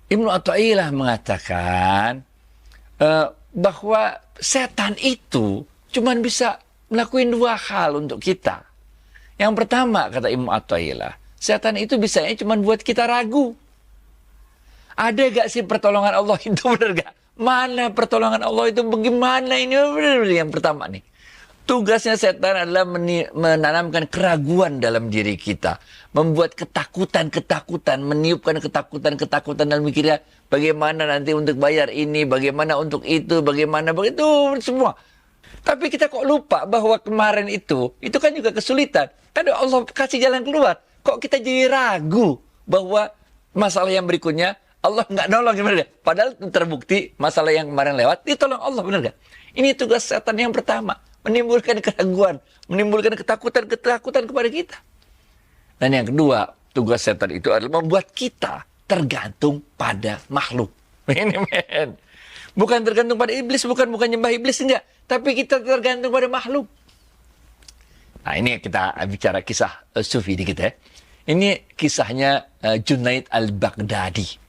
Ibnu Athaillah mengatakan bahwa setan itu cuman bisa melakukan dua hal untuk kita. Yang pertama, kata Ibnu Athaillah, setan itu bisanya cuman buat kita ragu. Ada gak sih pertolongan Allah itu, benar gak? Mana pertolongan Allah itu, bagaimana ini? Benar yang pertama nih. Tugasnya setan adalah menanamkan keraguan dalam diri kita. Membuat ketakutan-ketakutan, meniupkan ketakutan-ketakutan dalam mikirnya. Bagaimana nanti untuk bayar ini, bagaimana untuk itu, bagaimana begitu semua. Tapi kita kok lupa bahwa kemarin itu kan juga kesulitan. Kan Allah kasih jalan keluar. Kok kita jadi ragu bahwa masalah yang berikutnya Allah nggak nolong, benar gak? Padahal terbukti masalah yang kemarin lewat, ditolong Allah, benar gak? Ini tugas setan yang pertama. Menimbulkan keraguan, menimbulkan ketakutan kepada kita. Dan yang kedua, tugas setan itu adalah membuat kita tergantung pada makhluk. Ini men. Bukan tergantung pada iblis, bukan nyembah iblis, enggak. Tapi kita tergantung pada makhluk. Nah, ini kita bicara kisah sufi dikit ya. Ini kisahnya Junaid al-Baghdadi.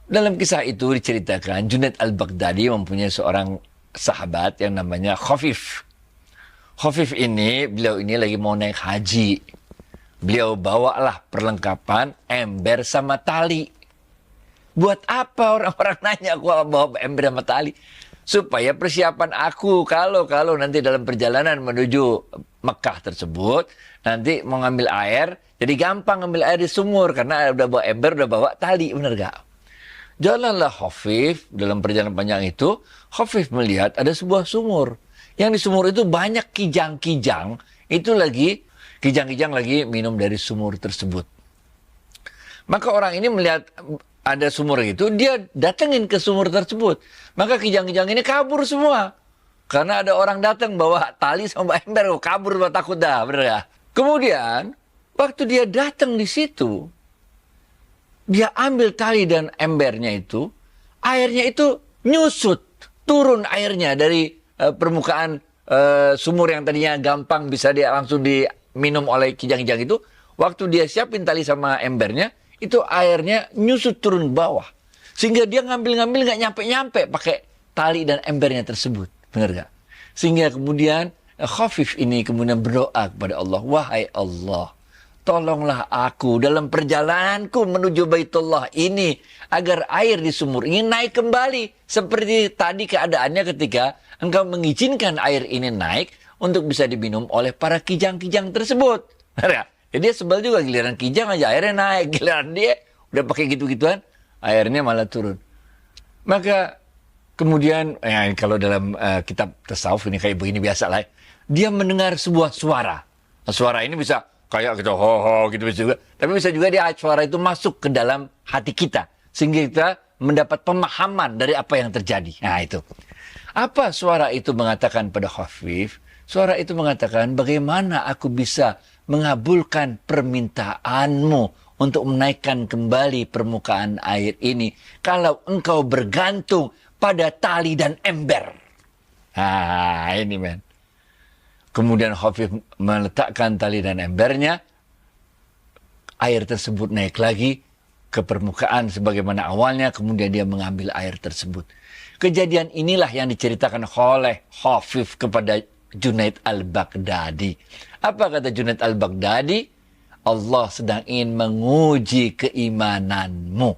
Dalam kisah itu diceritakan Junaid al-Baghdadi mempunyai seorang sahabat yang namanya Khafif. Khafif ini, beliau ini lagi mau naik haji. Beliau bawalah perlengkapan ember sama tali. Buat apa orang-orang nanya aku bawa ember sama tali? Supaya persiapan aku kalau nanti dalam perjalanan menuju Mekah tersebut, nanti mau ngambil air, jadi gampang ngambil air di sumur karena udah bawa ember, udah bawa tali, bener gak? Jalanlah Khafif dalam perjalanan panjang itu. Khafif melihat ada sebuah sumur. Yang di sumur itu banyak kijang-kijang. Itu lagi, kijang-kijang lagi minum dari sumur tersebut. Maka orang ini melihat ada sumur itu, dia datengin ke sumur tersebut. Maka kijang-kijang ini kabur semua. Karena ada orang datang bawa tali sama ember, kabur, takut dah, bener ya? Kemudian, waktu dia datang di situ, dia ambil tali dan embernya itu, airnya itu nyusut, turun airnya dari permukaan sumur yang tadinya gampang bisa dia langsung diminum oleh kijang-kijang itu. Waktu dia siapin tali sama embernya, itu airnya nyusut turun ke bawah. Sehingga dia ngambil-ngambil nggak nyampe-nyampe pakai tali dan embernya tersebut. Benar gak? Sehingga kemudian Khafif ini kemudian berdoa kepada Allah, wahai Allah, tolonglah aku dalam perjalananku menuju Baitullah ini agar air di sumur ini naik kembali seperti tadi keadaannya ketika engkau mengizinkan air ini naik untuk bisa diminum oleh para kijang-kijang tersebut. Jadi dia sebel juga, giliran kijang aja airnya naik, giliran dia udah pakai gitu-gituan airnya malah turun. Maka kemudian kalau dalam kitab tasawuf ini kayak begini biasa lah, dia mendengar sebuah suara. Nah, suara ini bisa kayak gitu, ho gitu bisa juga. Tapi bisa juga dia suara itu masuk ke dalam hati kita. Sehingga kita mendapat pemahaman dari apa yang terjadi. Nah itu. Apa suara itu mengatakan pada Khafif? Suara itu mengatakan, bagaimana aku bisa mengabulkan permintaanmu untuk menaikkan kembali permukaan air ini kalau engkau bergantung pada tali dan ember. Nah ini men. Kemudian Khafif meletakkan tali dan embernya. Air tersebut naik lagi ke permukaan sebagaimana awalnya. Kemudian dia mengambil air tersebut. Kejadian inilah yang diceritakan oleh Khafif kepada Junaid al-Baghdadi. Apa kata Junaid al-Baghdadi? Allah sedang ingin menguji keimananmu.